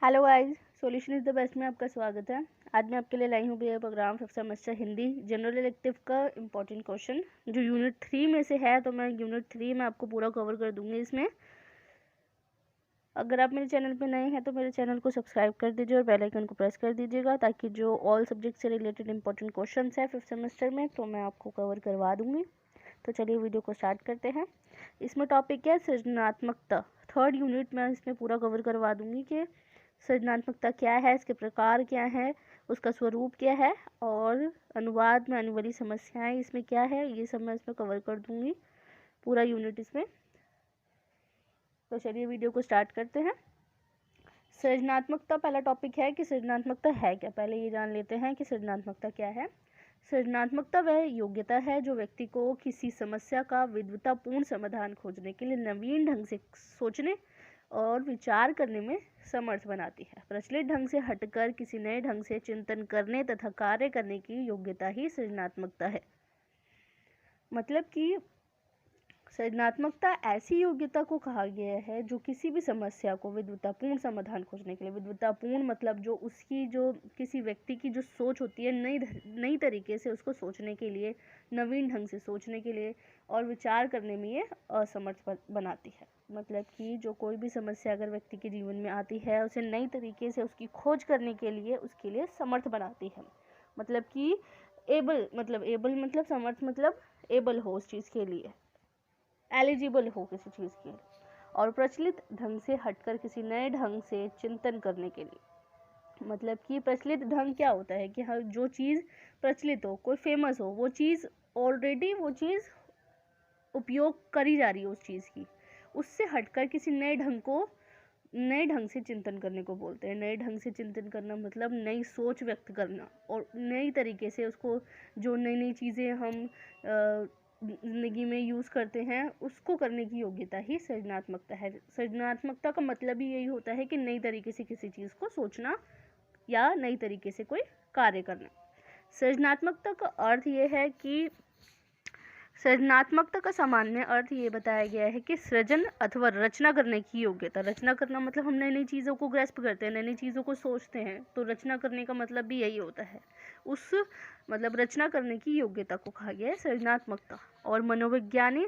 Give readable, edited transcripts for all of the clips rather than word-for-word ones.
Hello guys, solution is the best में आपका स्वागत है। आज मैं आपके लिए लाई हूँ BA programme 5th semester Hindi general elective का इम्पोर्टेंट क्वेश्चन जो यूनिट 3 में से है। तो मैं यूनिट 3 में आपको पूरा कवर कर दूंगी इसमें। अगर आप मेरे चैनल पे नए हैं तो मेरे चैनल को सब्सक्राइब कर दीजिए और बेल आइकन को प्रेस कर दीजिएगा, ताकि जो ऑल सब्जेक्ट से रिलेटेड इंपॉर्टेंट क्वेश्चन है 5th सेमेस्टर में तो मैं आपको कवर करवा दूँगी। तो चलिए वीडियो को स्टार्ट करते हैं। इसमें टॉपिक है सृजनात्मकता। 3rd यूनिट में इसमें पूरा कवर करवा दूँगी कि सृजनात्मकता क्या है, इसके प्रकार क्या है, उसका स्वरूप क्या है और अनुवाद में आने वाली समस्याएं इसमें क्या है, ये सब मैं इसमें कवर कर दूंगी पूरा यूनिट इसमें। तो चलिए वीडियो को स्टार्ट करते हैं। सृजनात्मकता पहला टॉपिक है कि सृजनात्मकता है क्या। पहले ये जान लेते हैं कि सृजनात्मकता क्या है। सृजनात्मकता वह योग्यता है जो व्यक्ति को किसी समस्या का विद्वतापूर्ण समाधान खोजने के लिए नवीन ढंग से सोचने और विचार करने में समर्थ बनाती है। प्रचलित ढंग से हटकर किसी नए ढंग से चिंतन करने तथा कार्य करने की योग्यता ही सृजनात्मकता है। मतलब कि सृजनात्मकता ऐसी योग्यता को कहा गया है जो किसी भी समस्या को विद्वतापूर्ण समाधान खोजने के लिए, विद्वतापूर्ण मतलब जो उसकी जो किसी व्यक्ति की जो सोच होती है नई तरीके से उसको सोचने के लिए, नवीन ढंग से सोचने के लिए और विचार करने में ये असमर्थ बनाती है। मतलब कि जो कोई भी समस्या अगर व्यक्ति के जीवन में आती है उसे नई तरीके से उसकी खोज करने के लिए उसके लिए समर्थ बनाती है। मतलब कि एबल मतलब समर्थ मतलब एबल हो उस चीज़ के लिए, एलिजिबल हो किसी चीज़ के लिए, और प्रचलित ढंग से हटकर किसी नए ढंग से चिंतन करने के लिए। मतलब कि प्रचलित ढंग क्या होता है कि हर जो चीज़ प्रचलित हो, कोई फेमस हो, वो चीज़ ऑलरेडी वो चीज़ उपयोग करी जा रही है उस चीज़ की, उससे हटकर किसी नए ढंग से चिंतन करने को बोलते हैं। नए ढंग से चिंतन करना मतलब नई सोच व्यक्त करना और नई तरीके से उसको, जो नई नई चीज़ें हम जिंदगी में यूज़ करते हैं उसको करने की योग्यता ही सृजनात्मकता है। सृजनात्मकता का मतलब ही यही होता है कि नई तरीके से किसी चीज़ को सोचना या नई तरीके से कोई कार्य करना। सृजनात्मकता का अर्थ ये है कि सृजनात्मकता का सामान्य अर्थ ये बताया गया है कि सृजन अथवा रचना करने की योग्यता। रचना करना मतलब हम नई नई चीज़ों को ग्रैस्प करते हैं, नई नई चीज़ों को सोचते हैं, तो रचना करने का मतलब भी यही होता है। उस मतलब रचना करने की योग्यता को कहा गया है सृजनात्मकता। और मनोविज्ञानी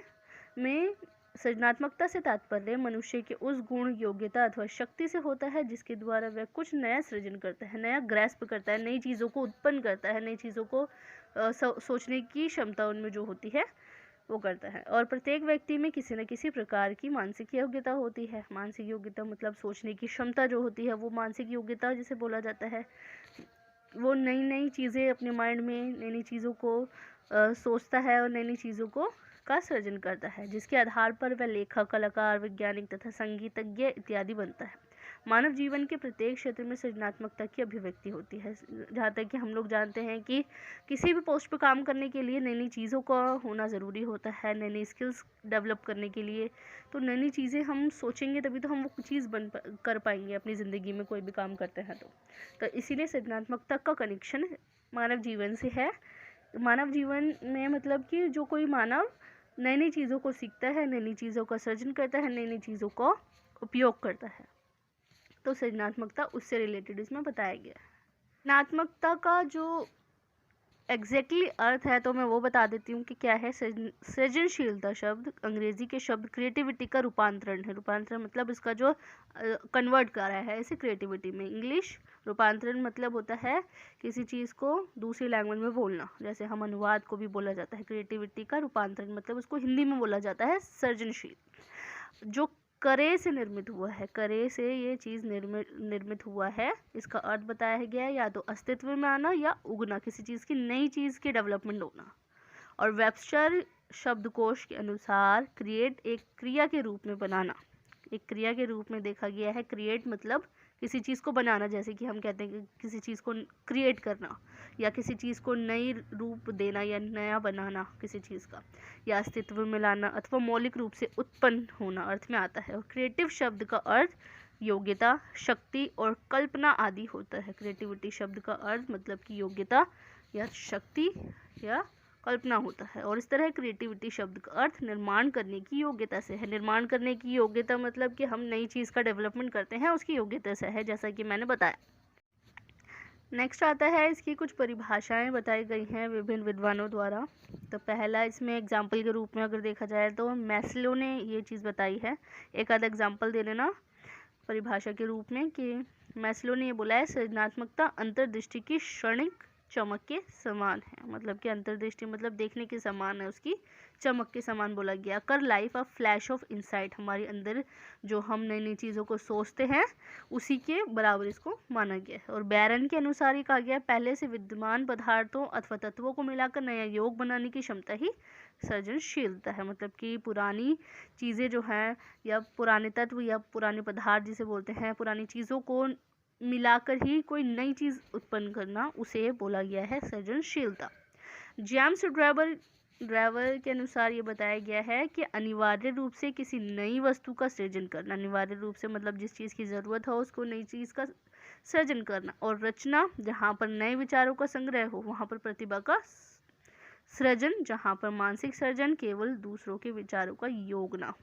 में सृजनात्मकता से तात्पर्य मनुष्य के उस गुण, योग्यता अथवा शक्ति से होता है जिसके द्वारा वह कुछ नया सृजन करता है, नया ग्रैस्प करता है, नई चीज़ों को उत्पन्न करता है, नई चीज़ों को सोचने की क्षमता उनमें जो होती है वो करता है। और प्रत्येक व्यक्ति में किसी न किसी प्रकार की मानसिक योग्यता होती है। मानसिक योग्यता मतलब सोचने की क्षमता जो होती है वो मानसिक योग्यता जिसे बोला जाता है। वो नई नई चीज़ें अपने माइंड में, नई नई चीज़ों को सोचता है और नई नई चीज़ों को का सृजन करता है, जिसके आधार पर वह लेखक, कलाकार, वैज्ञानिक तथा संगीतज्ञ इत्यादि बनता है। मानव जीवन के प्रत्येक क्षेत्र में सृजनात्मकता की अभिव्यक्ति होती है। जहाँ तक कि हम लोग जानते हैं कि किसी भी पोस्ट पर काम करने के लिए नई नई चीज़ों का होना ज़रूरी होता है, नई नई स्किल्स डेवलप करने के लिए। तो नई नई चीज़ें हम सोचेंगे तभी तो हम वो चीज़ कर पाएंगे अपनी ज़िंदगी में, कोई भी काम करते हैं तो इसीलिए सृजनात्मकता का कनेक्शन मानव जीवन से है। मानव जीवन में मतलब कि जो कोई मानव नई नई चीज़ों को सीखता है, नई नई चीज़ों का सृजन करता है, नई नई चीज़ों का उपयोग करता है, तो सृजनात्मकता उससे रिलेटेड इसमें बताया गया है। सृजनात्मकता का जो एग्जैक्टली अर्थ है तो मैं वो बता देती हूँ कि क्या है। सृजनशीलता शब्द अंग्रेजी के शब्द क्रिएटिविटी का रूपांतरण है। रूपांतरण मतलब इसका जो कन्वर्ट कर रहा है इसे क्रिएटिविटी में। इंग्लिश रूपांतरण मतलब होता है किसी चीज़ को दूसरी लैंग्वेज में बोलना, जैसे हम अनुवाद को भी बोला जाता है। क्रिएटिविटी का रूपांतरण मतलब उसको हिंदी में बोला जाता है सृजनशील। जो करे से निर्मित हुआ है, करे से ये चीज़ निर्मित हुआ है, इसका अर्थ बताया गया है या तो अस्तित्व में आना या उगना, किसी चीज़ की नई चीज़ की डेवलपमेंट होना। और वेबस्टर शब्दकोश के अनुसार क्रिएट एक क्रिया के रूप में बनाना, एक क्रिया के रूप में देखा गया है। क्रिएट मतलब किसी चीज़ को बनाना, जैसे कि हम कहते हैं कि किसी चीज़ को क्रिएट करना या किसी चीज़ को नई रूप देना या नया बनाना किसी चीज़ का, या अस्तित्व में लाना अथवा मौलिक रूप से उत्पन्न होना अर्थ में आता है। और क्रिएटिव शब्द का अर्थ योग्यता, शक्ति और कल्पना आदि होता है। क्रिएटिविटी शब्द का अर्थ मतलब कि योग्यता या शक्ति या कल्पना होता है। और इस तरह क्रिएटिविटी शब्द का अर्थ निर्माण करने की योग्यता से है। निर्माण करने की योग्यता मतलब कि हम नई चीज़ का डेवलपमेंट करते हैं, उसकी योग्यता से है, जैसा कि मैंने बताया। नेक्स्ट आता है, इसकी कुछ परिभाषाएं बताई गई हैं विभिन्न विद्वानों द्वारा। तो पहला इसमें एग्जाम्पल के रूप में अगर देखा जाए तो मैस्लो ने ये चीज़ बताई है। एक आधा एग्जाम्पल दे लेना परिभाषा के रूप में कि मैस्लो ने ये बोला है, सृजनात्मकता अंतर्दृष्टि की क्षणिक चमक के समान है। मतलब कि अंतर्दृष्टि मतलब देखने के समान है, उसकी चमक के समान बोला गया। कर life a flash of insight, हमारे अंदर जो हम नई नई चीज़ों को सोचते हैं उसी के बराबर इसको माना गया है। और बैरन के अनुसार ये कहा गया, पहले से विद्यमान पदार्थों अथवा तत्वों को मिलाकर नया योग बनाने की क्षमता ही सृजनशीलता है। मतलब कि पुरानी चीज़ें जो हैं या पुराने तत्व या पुराने पदार्थ जिसे बोलते हैं, पुरानी चीज़ों को मिलाकर ही कोई नई चीज़ उत्पन्न करना, उसे बोला गया है सृजनशीलता। जेम्स ड्राइवर के अनुसार ये बताया गया है कि अनिवार्य रूप से किसी नई वस्तु का सृजन करना, अनिवार्य रूप से मतलब जिस चीज़ की ज़रूरत हो उसको नई चीज़ का सृजन करना। और रचना, जहाँ पर नए विचारों का संग्रह हो वहाँ पर प्रतिभा का सृजन, जहाँ पर मानसिक सृजन केवल दूसरों के विचारों का योग ना हो।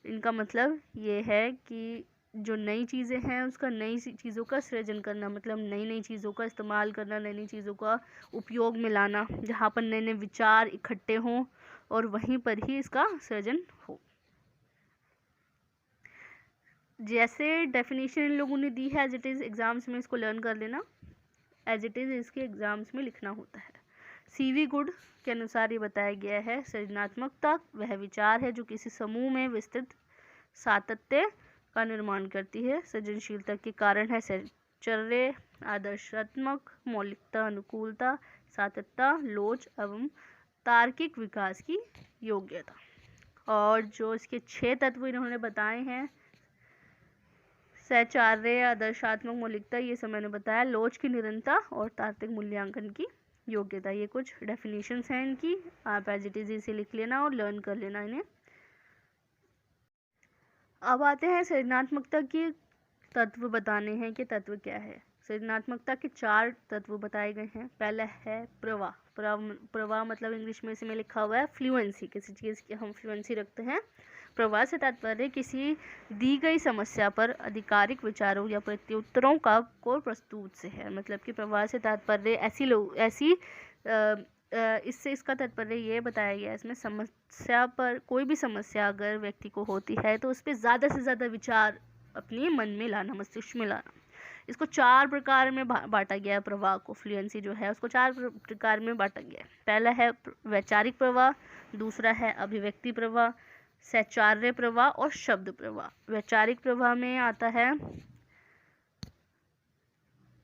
इनका मतलब ये है कि जो नई चीज़ें हैं उसका नई चीज़ों का सृजन करना, मतलब नई नई चीज़ों का इस्तेमाल करना, नई नई चीज़ों का उपयोग में लाना, जहाँ पर नए नए विचार इकट्ठे हों और वहीं पर ही इसका सृजन हो। जैसे डेफिनेशन इन लोगों ने दी है एज इट इज़, एग्जाम्स में इसको लर्न कर लेना, एज इट इज़ इसके एग्जाम्स में लिखना होता है। सीवी गुड के अनुसार ये बताया गया है, सृजनात्मकता वह विचार है जो किसी समूह में विस्तृत सातत्य का निर्माण करती है। सृजनशीलता के कारण है सौंदर्य, आदर्शात्मक, मौलिकता, अनुकूलता, सातत्यता, लोच एवं तार्किक विकास की योग्यता। और जो इसके 6 तत्व इन्होंने बताए हैं, सौंदर्य, आदर्शात्मक, मौलिकता, ये सब मैंने बताया, लोच की निरंतरता और तार्किक मूल्यांकन की योग्यता, ये कुछ डेफिनेशंस हैं इनकी। आप एज इट इज़ इसे लिख लेना और लर्न कर लेना इन्हें। अब आते हैं सृजनात्मकता के तत्व बताने हैं कि तत्व क्या है। सृजनात्मकता के 4 तत्व बताए गए हैं। पहला है प्रवाह। प्रवाह मतलब इंग्लिश में इसमें लिखा हुआ है फ्लुएंसी, किसी चीज़ की हम फ्लुएंसी रखते हैं। प्रवाह से तात्पर्य किसी दी गई समस्या पर आधिकारिक विचारों या प्रत्युत्तरों का को प्रस्तुत से है। मतलब कि प्रवाह से तात्पर्य इससे इसका तात्पर्य ये बताया गया है इसमें, समस्या पर कोई भी समस्या अगर व्यक्ति को होती है तो उस पर ज़्यादा से ज़्यादा विचार अपने मन में लाना, मस्तिष्क में लाना। इसको 4 प्रकार में बांटा गया है। प्रवाह को, फ्लुएंसी जो है उसको 4 प्रकार में बांटा गया है। पहला है वैचारिक प्रवाह, दूसरा है अभिव्यक्ति प्रवाह, सौंदर्य प्रवाह और शब्द प्रवाह। वैचारिक प्रवाह में आता है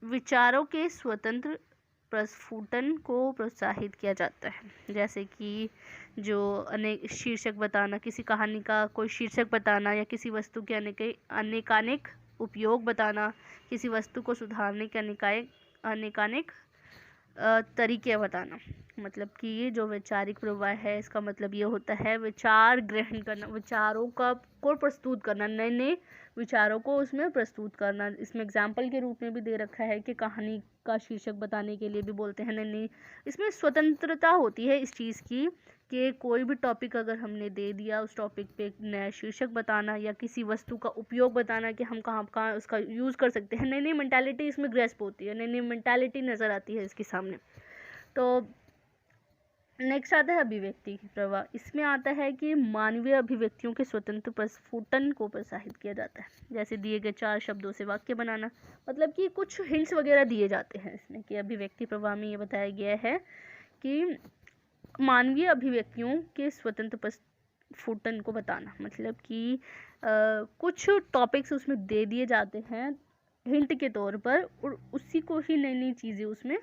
विचारों के स्वतंत्र प्रस्फुटन को प्रोत्साहित किया जाता है। जैसे कि जो अनेक शीर्षक बताना, किसी कहानी का कोई शीर्षक बताना या किसी वस्तु के अनेकानेक उपयोग बताना, किसी वस्तु को सुधारने के अनेकानेक तरीके बताना। मतलब कि ये जो वैचारिक प्रवाह है इसका मतलब ये होता है विचार ग्रहण करना, विचारों को प्रस्तुत करना, नए नए विचारों को उसमें प्रस्तुत करना। इसमें एग्जाम्पल के रूप में भी दे रखा है कि कहानी का शीर्षक बताने के लिए भी बोलते हैं नई नई। इसमें स्वतंत्रता होती है इस चीज़ की कि कोई भी टॉपिक अगर हमने दे दिया, उस टॉपिक पे एक नया शीर्षक बताना या किसी वस्तु का उपयोग बताना कि हम कहाँ कहाँ उसका यूज़ कर सकते हैं। नई नई मेंटालिटी इसमें ग्रेस्प होती है, नई नई मेंटालिटी नज़र आती है इसके सामने। तो नेक्स्ट आता है अभिव्यक्ति प्रवाह। इसमें आता है कि मानवीय अभिव्यक्तियों के स्वतंत्र प्रस्फुटन को प्रोत्साहित किया जाता है। जैसे दिए गए 4 शब्दों से वाक्य बनाना, मतलब कि कुछ हिंट्स वगैरह दिए जाते हैं इसमें कि अभिव्यक्ति प्रवाह में ये बताया गया है कि मानवीय अभिव्यक्तियों के स्वतंत्र प्रस्फुटन को बताना। मतलब कि कुछ टॉपिक्स उसमें दे दिए जाते हैं हिंट के तौर पर और उसी को ही नई नई चीज़ें उसमें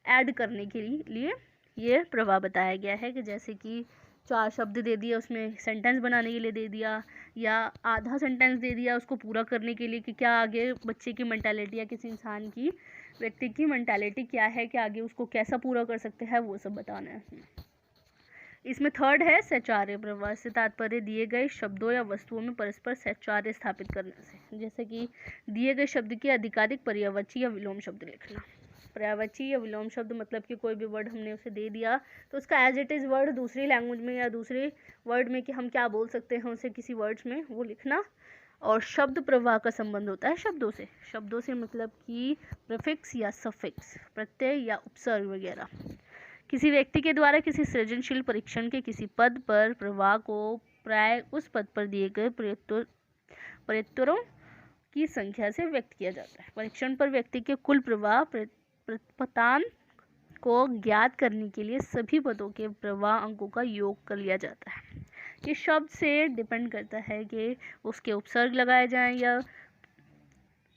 ऐड करने के लिए ये प्रवाह बताया गया है। कि जैसे कि 4 शब्द दे दिया, उसमें सेंटेंस बनाने के लिए दे दिया या आधा सेंटेंस दे दिया उसको पूरा करने के लिए कि क्या आगे बच्चे की मेंटालिटी या किसी इंसान की, व्यक्ति की मेंटालिटी क्या है कि आगे उसको कैसा पूरा कर सकते हैं, वो सब बताना है। इसमें थर्ड है सौंदर्य प्रवाह से तात्पर्य दिए गए शब्दों या वस्तुओं में परस्पर सौंदर्य स्थापित करने से। जैसे कि दिए गए शब्द की आधिकारिक पर्यायवाची या विलोम शब्द लिखना। पर्यायवाची या विलोम शब्द मतलब कि कोई भी वर्ड हमने उसे दे दिया तो उसका एज इट इज़ वर्ड दूसरी लैंग्वेज में या दूसरे वर्ड में कि हम क्या बोल सकते हैं उसे किसी वर्ड्स में वो लिखना। और शब्द प्रवाह का संबंध होता है शब्दों से मतलब कि प्रीफिक्स या सफिक्स, प्रत्यय या उपसर्ग वगैरह। किसी व्यक्ति के द्वारा किसी सृजनशील परीक्षण के किसी पद पर प्रवाह को प्राय उस पद पर दिए गए प्रत्युत्तरों की संख्या से व्यक्त किया जाता है। परीक्षण पर व्यक्ति के कुल प्रवाह प्रत्युत्तर को ज्ञात करने के लिए सभी पदों के प्रवाह अंकों का योग कर लिया जाता है। ये शब्द से डिपेंड करता है कि उसके उपसर्ग लगाए जाएं या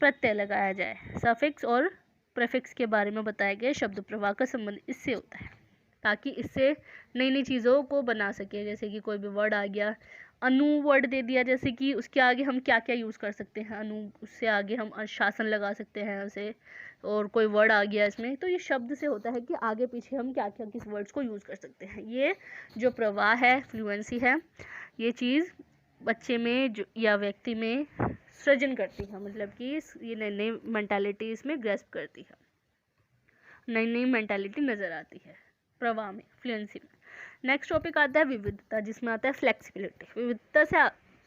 प्रत्यय लगाया जाए। सफिक्स और प्रीफिक्स के बारे में बताया गया शब्द प्रवाह का संबंध इससे होता है ताकि इससे नई नई चीज़ों को बना सके। जैसे कि कोई भी वर्ड आ गया, अनु वर्ड दे दिया, जैसे कि उसके आगे हम क्या क्या यूज़ कर सकते हैं, अनु, उससे आगे हम शासन लगा सकते हैं उसे। और कोई वर्ड आ गया इसमें, तो ये शब्द से होता है कि आगे पीछे हम क्या क्या किस वर्ड्स को यूज़ कर सकते हैं। ये जो प्रवाह है, फ्लुएंसी है, ये चीज़ बच्चे में जो या व्यक्ति में सृजन करती है, मतलब कि ये नई नई मेंटालिटी इसमें ग्रेस्प करती है, नई नई मेंटालिटी नज़र आती है प्रवाह में, फ्लुएंसी में। नेक्स्ट टॉपिक आता है विविधता, जिसमें आता है फ्लेक्सिबिलिटी। विविधता से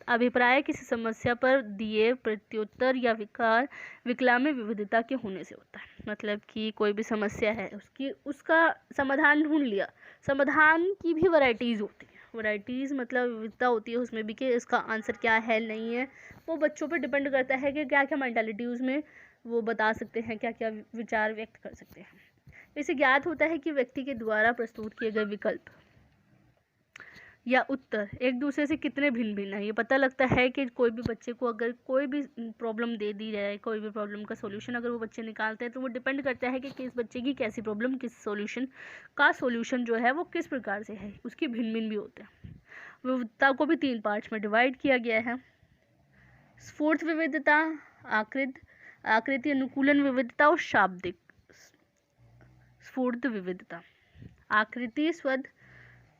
अभिप्राय किसी समस्या पर दिए प्रत्युत्तर या विकल्प में विविधता के होने से होता है। मतलब कि कोई भी समस्या है उसका समाधान ढूंढ लिया, समाधान की भी वैरायटीज़ होती है। वैरायटीज़ मतलब विविधता होती है उसमें भी कि इसका आंसर क्या है नहीं है, वो बच्चों पर डिपेंड करता है कि क्या क्या मेंटालिटी उसमें वो बता सकते हैं, क्या क्या विचार व्यक्त कर सकते हैं। इसे ज्ञात होता है कि व्यक्ति के द्वारा प्रस्तुत किए गए विकल्प या उत्तर एक दूसरे से कितने भिन्न भिन्न है। ये पता लगता है कि कोई भी बच्चे को अगर कोई भी प्रॉब्लम दे दी जाए, कोई भी प्रॉब्लम का सॉल्यूशन अगर वो बच्चे निकालते हैं तो वो डिपेंड करता है कि किस बच्चे की कैसी प्रॉब्लम, किस सॉल्यूशन का सॉल्यूशन जो है वो किस प्रकार से है, उसकी भिन्न भिन्न भी होते हैं। विविधता को भी 3 पार्ट्स में डिवाइड किया गया है। स्फूर्त विविधता, आकृति अनुकूलन विविधता और शाब्दिक स्फूर्त विविधता। आकृति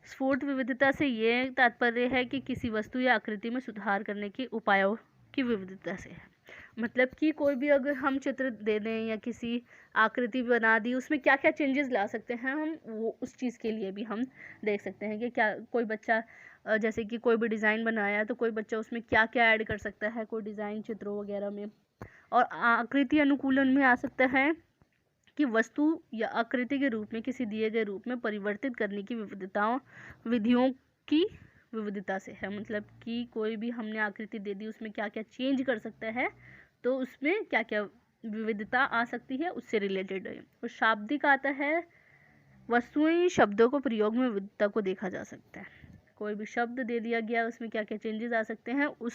स्फूर्त विविधता से ये तात्पर्य है कि किसी वस्तु या आकृति में सुधार करने के उपायों की विविधता से है। मतलब कि कोई भी अगर हम चित्र दे दें या किसी आकृति बना दी, उसमें क्या क्या चेंजेस ला सकते हैं हम, वो उस चीज़ के लिए भी हम देख सकते हैं कि क्या कोई बच्चा जैसे कि कोई भी डिज़ाइन बनाया तो कोई बच्चा उसमें क्या क्या ऐड कर सकता है, कोई डिज़ाइन चित्रों वगैरह में। और आकृति अनुकूलन में आ सकता है कि वस्तु या आकृति के रूप में किसी दिए गए रूप में परिवर्तित करने की विधियों की विविधता से है। मतलब कि कोई भी हमने आकृति दे दी, उसमें क्या क्या चेंज कर सकता है, तो उसमें क्या क्या विविधता आ सकती है, उससे रिलेटेड है। और शाब्दिक आता है, वस्तुएं शब्दों को प्रयोग में विविधता को देखा जा सकता है। कोई भी शब्द दे दिया गया, उसमें क्या क्या चेंजेस आ सकते हैं उस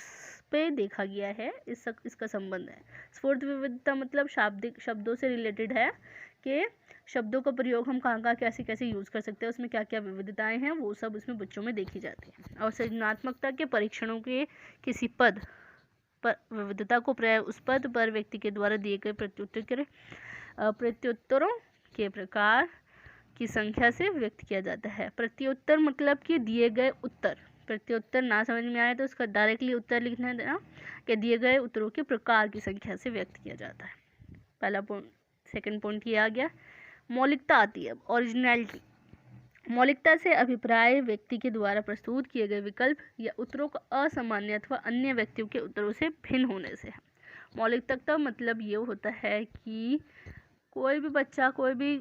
पे देखा गया है, इसका संबंध है। स्फूर्त विविधता मतलब शाब्दिक शब्दों से रिलेटेड है कि शब्दों का प्रयोग हम कहाँ कहाँ कैसे कैसे यूज़ कर सकते हैं, उसमें क्या क्या विविधताएं हैं, वो सब उसमें बच्चों में देखी जाती है। और सृजनात्मकता के परीक्षणों के किसी पद पर विविधता को प्राय उस पद पर व्यक्ति के द्वारा दिए गए प्रत्युत्तरों के प्रकार की संख्या से व्यक्त किया जाता है। प्रत्युत्तर मतलब कि दिए गए उत्तर, प्रत्युत्तर ना समझ में आए तो उसका डायरेक्टली उत्तर लिखना देना कि दिए गए उत्तरों के प्रकार की संख्या से व्यक्त किया जाता है। पहला पॉइंट। सेकंड पॉइंट ये आ गया, मौलिकता आती है, ओरिजिनलिटी। मौलिकता से अभिप्राय व्यक्ति के द्वारा प्रस्तुत किए गए विकल्प या उत्तरों का असामान्य अथवा अन्य व्यक्तियों के उत्तरों से भिन्न होने से है। मौलिकता का मतलब ये होता है कि कोई भी बच्चा कोई भी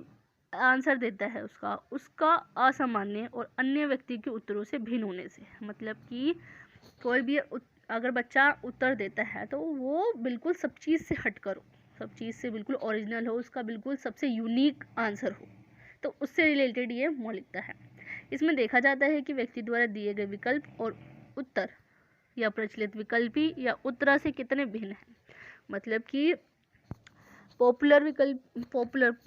आंसर देता है उसका असामान्य और अन्य व्यक्ति के उत्तरों से भिन्न होने से। मतलब कि कोई भी अगर बच्चा उत्तर देता है तो वो बिल्कुल सब चीज़ से हटकर हो, सब चीज़ से बिल्कुल ओरिजिनल हो, उसका बिल्कुल सबसे यूनिक आंसर हो, तो उससे रिलेटेड ये मौलिकता है। इसमें देखा जाता है कि व्यक्ति द्वारा दिए गए विकल्प और उत्तर या प्रचलित विकल्पी या उत्तरा से कितने भिन्न हैं। मतलब कि पॉपुलर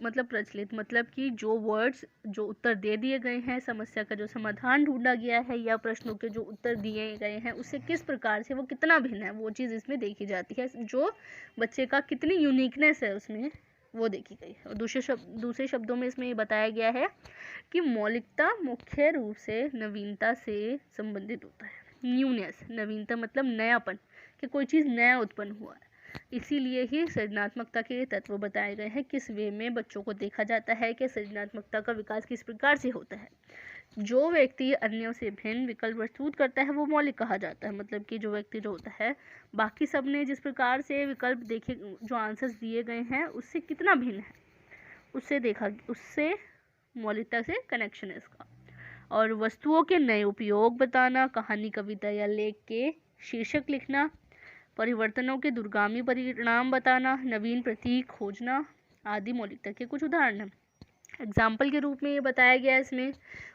मतलब प्रचलित, मतलब कि जो वर्ड्स जो उत्तर दे दिए गए हैं, समस्या का जो समाधान ढूंढा गया है या प्रश्नों के जो उत्तर दिए गए हैं उससे किस प्रकार से वो कितना भिन्न है, वो चीज़ इसमें देखी जाती है। जो बच्चे का कितनी यूनिकनेस है उसमें वो देखी गई है। और दूसरे शब्दों में इसमें ये बताया गया है कि मौलिकता मुख्य रूप से नवीनता से संबंधित होता है। न्यूनेस, नवीनता मतलब नयापन, कि कोई चीज़ नया उत्पन्न हुआ है। इसीलिए ही सृजनात्मकता के तत्व बताए गए हैं, किस वे में बच्चों को देखा जाता है कि सृजनात्मकता का विकास किस प्रकार से होता है। जो व्यक्ति अन्यों से भिन्न विकल्प प्रस्तुत करता है वो मौलिक कहा जाता है। मतलब कि जो व्यक्ति जो होता है बाकी सब ने जिस प्रकार से विकल्प देखे, जो आंसर्स दिए गए हैं उससे कितना भिन्न है, उससे मौलिकता से कनेक्शन है इसका। और वस्तुओं के नए उपयोग बताना, कहानी, कविता या लेख के शीर्षक लिखना, परिवर्तनों के दूरगामी परिणाम बताना, नवीन प्रतीक खोजना आदि मौलिकता के कुछ उदाहरण हैं। एग्जाम्पल के रूप में ये बताया गया है इसमें,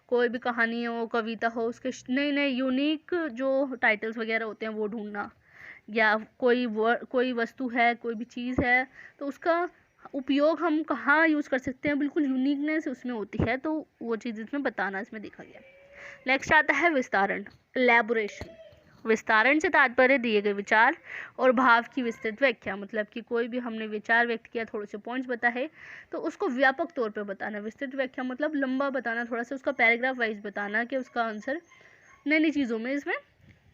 कोई भी कहानी हो, कविता हो, उसके नए नए यूनिक जो टाइटल्स वगैरह होते हैं वो ढूंढना, या कोई वस्तु है, कोई भी चीज़ है तो उसका उपयोग हम कहाँ यूज़ कर सकते हैं, बिल्कुल यूनिकनेस उसमें होती है, तो वो चीज़ इसमें बताना इसमें देखा गया। नेक्स्ट आता है विस्तारण, एलैबोरेशन। विस्तारण से तात्पर्य दिए गए विचार और भाव की विस्तृत व्याख्या। मतलब कि कोई भी हमने विचार व्यक्त किया, थोड़े से पॉइंट्स बताए तो उसको व्यापक तौर पे बताना। विस्तृत व्याख्या मतलब लंबा बताना, थोड़ा सा उसका पैराग्राफ वाइज बताना कि उसका आंसर नई नई चीज़ों में इसमें,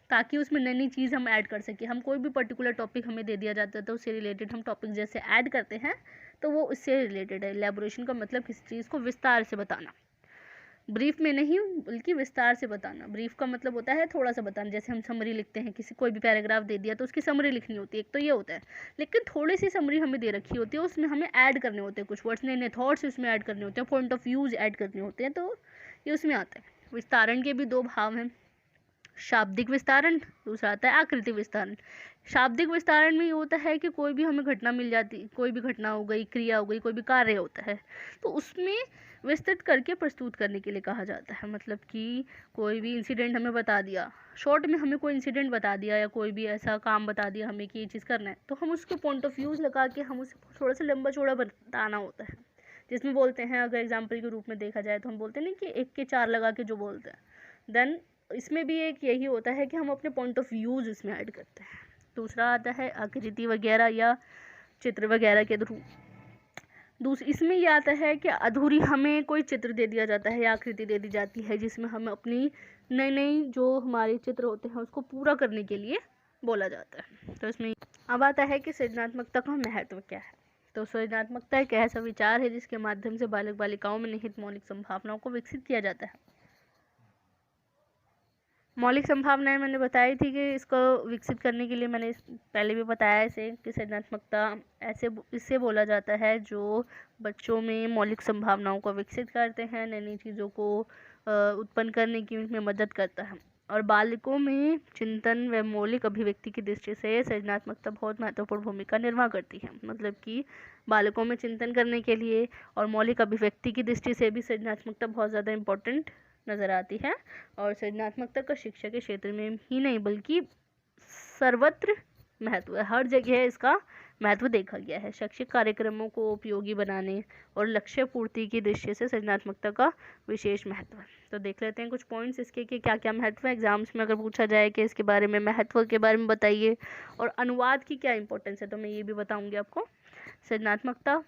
ताकि उसमें नई नई चीज़ हम ऐड कर सकें। हम कोई भी पर्टिकुलर टॉपिक हमें दे दिया जाता है तो उससे रिलेटेड हम टॉपिक जैसे ऐड करते हैं तो वो उससे रिलेटेड है। एलैबोरेशन का मतलब किसी चीज़ को विस्तार से बताना, ब्रीफ में नहीं बल्कि विस्तार से बताना। ब्रीफ का मतलब होता है थोड़ा सा बताना, जैसे हम समरी लिखते हैं, किसी कोई भी पैराग्राफ दे दिया तो उसकी समरी लिखनी होती है, एक तो ये होता है। लेकिन थोड़ी सी समरी हमें दे रखी होती है, उसमें हमें ऐड करने होते हैं कुछ वर्ड्स, नए नए थॉट्स उसमें ऐड करने होते हैं, पॉइंट ऑफ व्यूज ऐड करने होते हैं, तो ये उसमें आता है। विस्तारण के भी दो भाव हैं, शाब्दिक विस्तारण, दूसरा आता है आकृति विस्तारण। शाब्दिक विस्तारण में ये होता है कि कोई भी हमें घटना मिल जाती, कोई भी घटना हो गई, क्रिया हो गई, कोई भी कार्य होता है तो उसमें विस्तृत करके प्रस्तुत करने के लिए कहा जाता है। मतलब कि कोई भी इंसिडेंट हमें बता दिया, शॉर्ट में हमें कोई इंसिडेंट बता दिया या कोई भी ऐसा काम बता दिया हमें कि ये चीज़ करना है, तो हम उसके पॉइंट ऑफ व्यूज़ लगा के हम उसे थोड़ा सा लंबा चौड़ा बताना होता है। जिसमें बोलते हैं, अगर एग्जाम्पल के रूप में देखा जाए तो हम बोलते हैं नहीं कि एक के चार लगा के जो बोलते हैं, देन इसमें भी एक यही होता है कि हम अपने पॉइंट ऑफ व्यूज़ इसमें ऐड करते हैं। दूसरा आता है आकृति वगैरह या चित्र वगैरह के थ्रू। इसमें यह आता है कि अधूरी हमें कोई चित्र दे दिया जाता है या आकृति दे दी जाती है, जिसमें हम अपनी नई नई जो हमारे चित्र होते हैं उसको पूरा करने के लिए बोला जाता है। तो इसमें अब आता है कि सृजनात्मकता का महत्व क्या है। तो सृजनात्मकता एक ऐसा विचार है जिसके माध्यम से बालक बालिकाओं में निहित मौलिक संभावनाओं को विकसित किया जाता है। मौलिक संभावनाएं मैंने बताई थी कि इसको विकसित करने के लिए मैंने पहले भी बताया इसे कि सृजनात्मकता इससे बोला जाता है जो बच्चों में मौलिक संभावनाओं को विकसित करते हैं, नई नई चीज़ों को उत्पन्न करने की उनमें मदद करता है। और बालकों में चिंतन व मौलिक अभिव्यक्ति की दृष्टि से सृजनात्मकता बहुत महत्वपूर्ण भूमिका निर्वाह करती है। मतलब कि बालकों में चिंतन करने के लिए और मौलिक अभिव्यक्ति की दृष्टि से भी सृजनात्मकता बहुत ज़्यादा इम्पोर्टेंट नज़र आती है। और सृजनात्मकता का शिक्षा के क्षेत्र में ही नहीं बल्कि सर्वत्र महत्व है, हर जगह इसका महत्व देखा गया है। शैक्षिक कार्यक्रमों को उपयोगी बनाने और लक्ष्य पूर्ति की दृष्टि से सृजनात्मकता का विशेष महत्व है। तो देख लेते हैं कुछ पॉइंट्स इसके कि क्या क्या महत्व है। एग्जाम्स में अगर पूछा जाए कि इसके बारे में, महत्व के बारे में बताइए और अनुवाद की क्या इंपॉर्टेंस है, तो मैं ये भी बताऊंगी आपको। सृजनात्मकता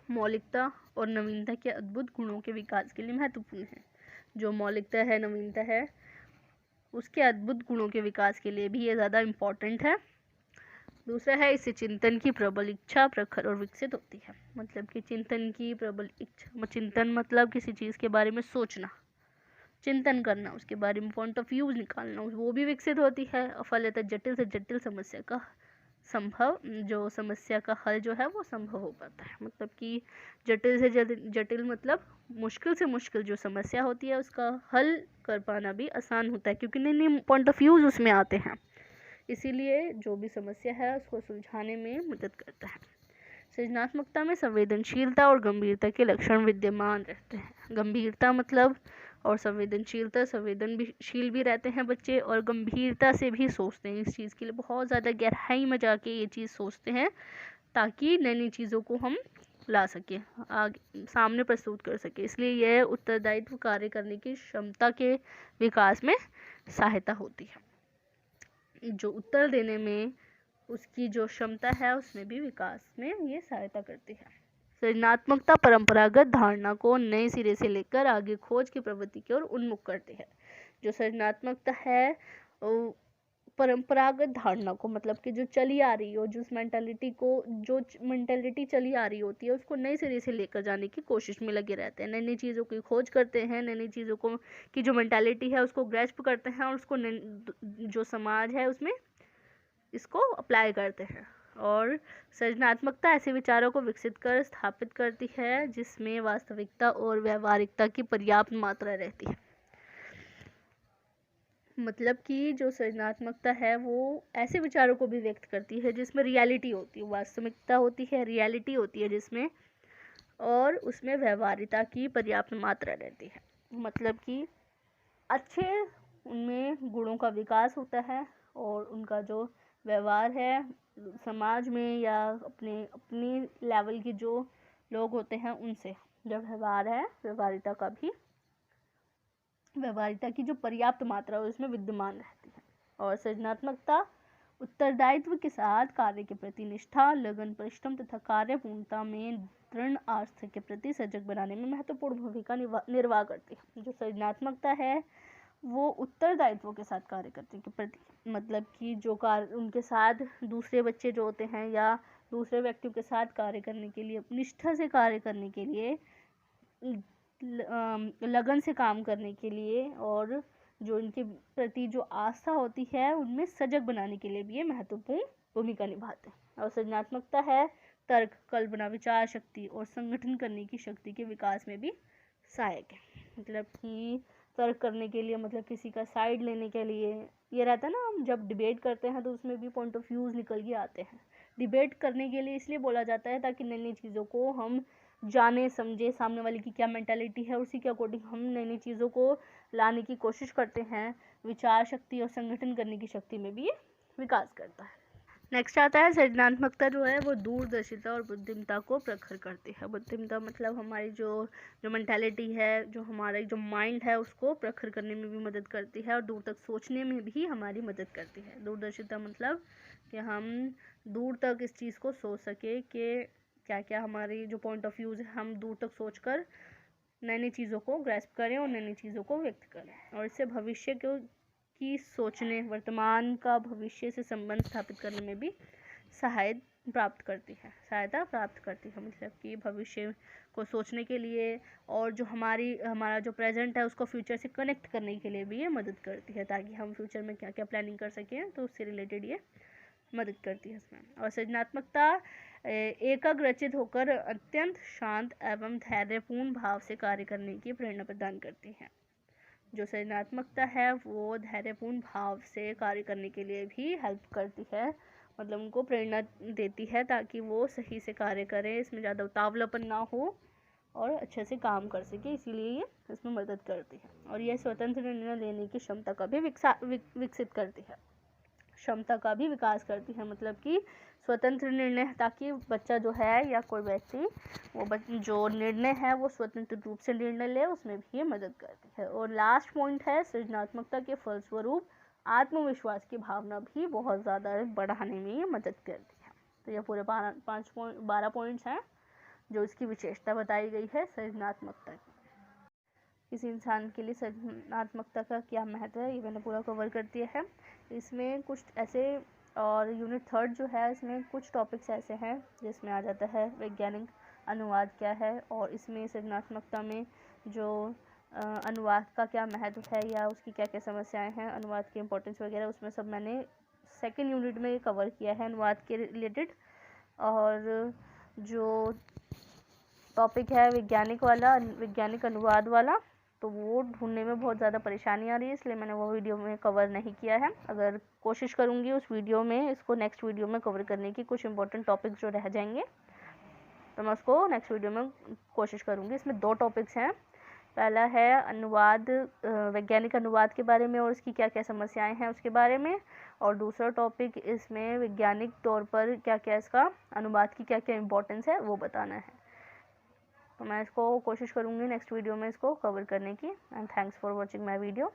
मौलिकता और नवीनता के अद्भुत गुणों के विकास के लिए महत्वपूर्ण है। जो मौलिकता है, नवीनता है, उसके अद्भुत गुणों के विकास के लिए भी ये ज़्यादा इम्पॉर्टेंट है। दूसरा है, इससे चिंतन की प्रबल इच्छा प्रखर और विकसित होती है। मतलब कि चिंतन की प्रबल इच्छा, चिंतन मतलब किसी चीज़ के बारे में सोचना, चिंतन करना, उसके बारे में पॉइंट ऑफ व्यूज निकालना, वो भी विकसित होती है। और फलतः जटिल से जटिल समस्या का हल जो है वो संभव हो पाता है। मतलब कि जटिल से जटिल मतलब मुश्किल से मुश्किल जो समस्या होती है उसका हल कर पाना भी आसान होता है, क्योंकि नए नए पॉइंट ऑफ व्यूज उसमें आते हैं। इसीलिए जो भी समस्या है उसको सुलझाने में मदद करता है। सृजनात्मकता में संवेदनशीलता और गंभीरता के लक्षण विद्यमान रहते हैं। गंभीरता मतलब और संवेदनशीलता, संवेदनशील भी रहते हैं बच्चे और गंभीरता से भी सोचते हैं। इस चीज़ के लिए बहुत ज़्यादा गहराई में जाके ये चीज़ सोचते हैं ताकि नई नई चीज़ों को हम ला सके, आगे सामने प्रस्तुत कर सके। इसलिए यह उत्तरदायित्व कार्य करने की क्षमता के विकास में सहायता होती है। जो उत्तर देने में उसकी जो क्षमता है उसमें भी विकास में ये सहायता करती है। सृजनात्मकता परंपरागत धारणा को नए सिरे से लेकर आगे खोज की प्रवृत्ति की ओर उन्मुख करती है। जो सृजनात्मकता है परंपरागत धारणा को, मतलब कि जो चली आ रही हो, जो मेंटेलिटी चली आ रही होती है, उसको नए सिरे से लेकर जाने की कोशिश में लगे रहते हैं। नई नई चीज़ों की खोज करते हैं, नई नई चीज़ों को की जो मेंटेलिटी है उसको ग्रैस्प करते हैं और उसको जो समाज है उसमें इसको अप्लाई करते हैं। और सृजनात्मकता ऐसे विचारों को विकसित कर स्थापित करती है जिसमें वास्तविकता और व्यवहारिकता की पर्याप्त मात्रा रहती है। मतलब कि जो सृजनात्मकता है वो ऐसे विचारों को भी व्यक्त करती है जिसमें रियलिटी होती है, वास्तविकता होती है, रियलिटी होती है जिसमें, और उसमें व्यवहारिकता की पर्याप्त मात्रा रहती है। मतलब कि अच्छे उनमें गुणों का विकास होता है और उनका जो व्यवहार है समाज में या अपनी लेवल के जो लोग होते हैं उनसे जो व्यवहार है, व्यवहारिकता की जो पर्याप्त मात्रा है उसमें विद्यमान रहती है। और सृजनात्मकता उत्तरदायित्व के साथ कार्य के प्रति निष्ठा, लगन, परिश्रम तथा कार्यपूर्णता में दृढ़ आस्था के प्रति सजग बनाने में महत्वपूर्ण भूमिका निर्वाह करती है। जो सृजनात्मकता है वो उत्तरदायित्व के साथ कार्य करने के प्रति, मतलब कि जो कार्य उनके साथ दूसरे बच्चे जो होते हैं या दूसरे व्यक्तियों के साथ कार्य करने के लिए, निष्ठा से कार्य करने के लिए, लगन से काम करने के लिए, और जो इनके प्रति जो आस्था होती है उनमें सजग बनाने के लिए भी ये महत्वपूर्ण भूमिका निभाते हैं। और सृजनात्मकता है तर्क, कल्पना, विचार शक्ति और संगठन करने की शक्ति के विकास में भी सहायक है। मतलब कि तर्क करने के लिए, मतलब किसी का साइड लेने के लिए, ये रहता है ना, हम जब डिबेट करते हैं तो उसमें भी पॉइंट ऑफ व्यूज निकल के आते हैं। डिबेट करने के लिए इसलिए बोला जाता है ताकि नई नई चीज़ों को हम जाने समझे, सामने वाले की क्या मेंटालिटी है, उसी के अकॉर्डिंग हम नई नई चीज़ों को लाने की कोशिश करते हैं। विचार शक्ति और संगठन करने की शक्ति में भी ये विकास करता है। नेक्स्ट आता है सृजनात्मकता जो है वो दूरदर्शिता और बुद्धिमत्ता को प्रखर करती है। बुद्धिमत्ता मतलब हमारी जो मेंटालिटी है, जो हमारा जो माइंड है उसको प्रखर करने में भी मदद करती है और दूर तक सोचने में भी हमारी मदद करती है। दूरदर्शिता मतलब कि हम दूर तक इस चीज़ को सोच सके कि क्या क्या हमारी जो पॉइंट ऑफ व्यूज़ है, हम दूर तक सोचकर नई नई चीज़ों को ग्रैस्प करें और नई नई चीज़ों को व्यक्त करें। और इससे भविष्य की सोचने, वर्तमान का भविष्य से संबंध स्थापित करने में भी सहायता प्राप्त करती है। मतलब कि भविष्य को सोचने के लिए और जो हमारा जो प्रेजेंट है उसको फ्यूचर से कनेक्ट करने के लिए भी ये मदद करती है, ताकि हम फ्यूचर में क्या क्या प्लानिंग कर सकें, तो उससे रिलेटेड ये मदद करती है इसमें। और सृजनात्मकता एकाग्रचित होकर अत्यंत शांत एवं धैर्यपूर्ण भाव से कार्य करने की प्रेरणा प्रदान करती है। जो सृजनात्मकता है वो धैर्यपूर्ण भाव से कार्य करने के लिए भी हेल्प करती है, मतलब उनको प्रेरणा देती है ताकि वो सही से कार्य करें, इसमें ज़्यादा उतावलापन ना हो और अच्छे से काम कर सके, इसीलिए ये इसमें मदद करती है। और यह स्वतंत्र निर्णय लेने की क्षमता का भी विकसित करती है, क्षमता का भी विकास करती है। मतलब कि स्वतंत्र निर्णय, ताकि बच्चा जो है या कोई व्यक्ति वो जो निर्णय है वो स्वतंत्र रूप से निर्णय ले, उसमें भी ये मदद करती है। और लास्ट पॉइंट है सृजनात्मकता के फलस्वरूप आत्मविश्वास की भावना भी बहुत ज़्यादा बढ़ाने में ये मदद करती है। तो ये पूरे 12 पॉइंट्स हैं जो इसकी विशेषता बताई गई है सृजनात्मकता की। किसी इंसान के लिए सृजनात्मकता का क्या महत्व है ये मैंने पूरा कवर कर दिया है। इसमें कुछ ऐसे, और यूनिट 3 जो है इसमें कुछ टॉपिक्स ऐसे हैं जिसमें आ जाता है वैज्ञानिक अनुवाद क्या है, और इसमें सृजनात्मकता में जो अनुवाद का क्या महत्व है या उसकी क्या क्या समस्याएं हैं, अनुवाद की इम्पोर्टेंस वगैरह, उसमें सब मैंने सेकेंड यूनिट में कवर किया है अनुवाद के रिलेटेड। और जो टॉपिक है वैज्ञानिक अनुवाद वाला, तो वो ढूंढने में बहुत ज़्यादा परेशानी आ रही है, इसलिए मैंने वो वीडियो में कवर नहीं किया है। अगर कोशिश करूँगी उस वीडियो में इसको नेक्स्ट वीडियो में कवर करने की, कुछ इंपॉर्टेंट टॉपिक्स जो रह जाएंगे तो मैं उसको नेक्स्ट वीडियो में कोशिश करूँगी। इसमें 2 टॉपिक्स हैं, पहला है अनुवाद, वैज्ञानिक अनुवाद के बारे में और उसकी क्या क्या समस्याएं हैं उसके बारे में, और दूसरा टॉपिक इसमें वैज्ञानिक तौर पर क्या क्या इसका अनुवाद की क्या क्या इम्पोर्टेंस है वो बताना है। तो मैं इसको कोशिश करूँगी नेक्स्ट वीडियो में इसको कवर करने की। And thanks for watching my video.